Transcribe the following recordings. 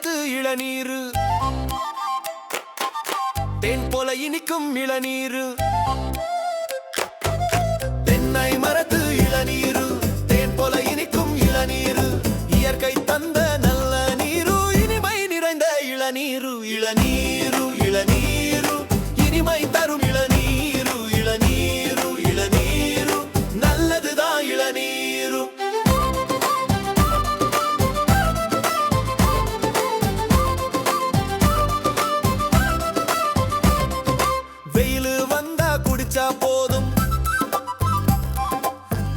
மரத்து இளநீரு தேன் போல இனிக்கும் இளநீரு தென்னை மரத்து இளநீரு தேன் போல இனிக்கும் இளநீரு இயற்கை தந்த நல்ல நீரு இனிமை நிறைந்த இளநீரு இளநீரு இளநீரு இனிமை தரும் இளநீரு இளநீரு இளநீரு நல்லதுதான் இளநீரு வெயிலு வந்தா குடிச்சா போதும்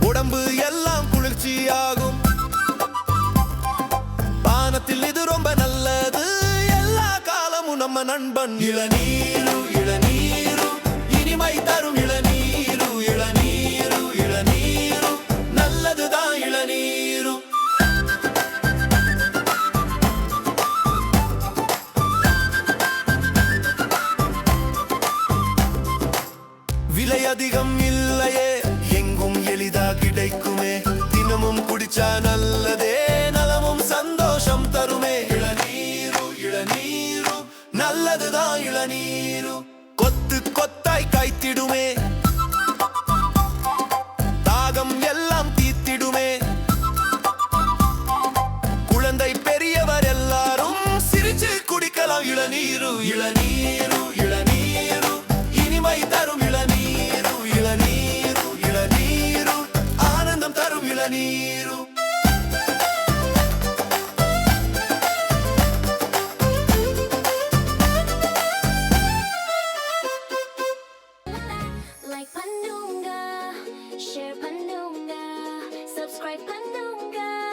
உடம்பு எல்லாம் குளிர்ச்சியாகும் பானத்தில் இது ரொம்ப நல்லது எல்லா காலமும் நம்ம நண்பன் இளநீரு இளநீரு இனிமை தரும் இளநீரு இளநீரு இளநீரு நல்லதுதான் இளநீரு விலை அதிகம் இல்லையே எங்கும் எளிதா கிடைக்குமே தினமும் குடிச்சா நல்லதே நலமும் சந்தோஷம் தருமே இளநீரு இளநீரு நல்லதுதான் இளநீரு கொத்து கொத்தாய் காய்த்திடுமே தாகம் எல்லாம் தீத்திடுமே குழந்தை பெரியவர் எல்லாரும் சிரிச்சு குடிக்கலாம் இளநீரு இளநீரு இளநீரு இனிமை தரும் இளநீரு இளநீரு இளநீரு ஆனந்தம் தரும் இளநீரு Like Pandunga, share Pandunga, subscribe Pandunga.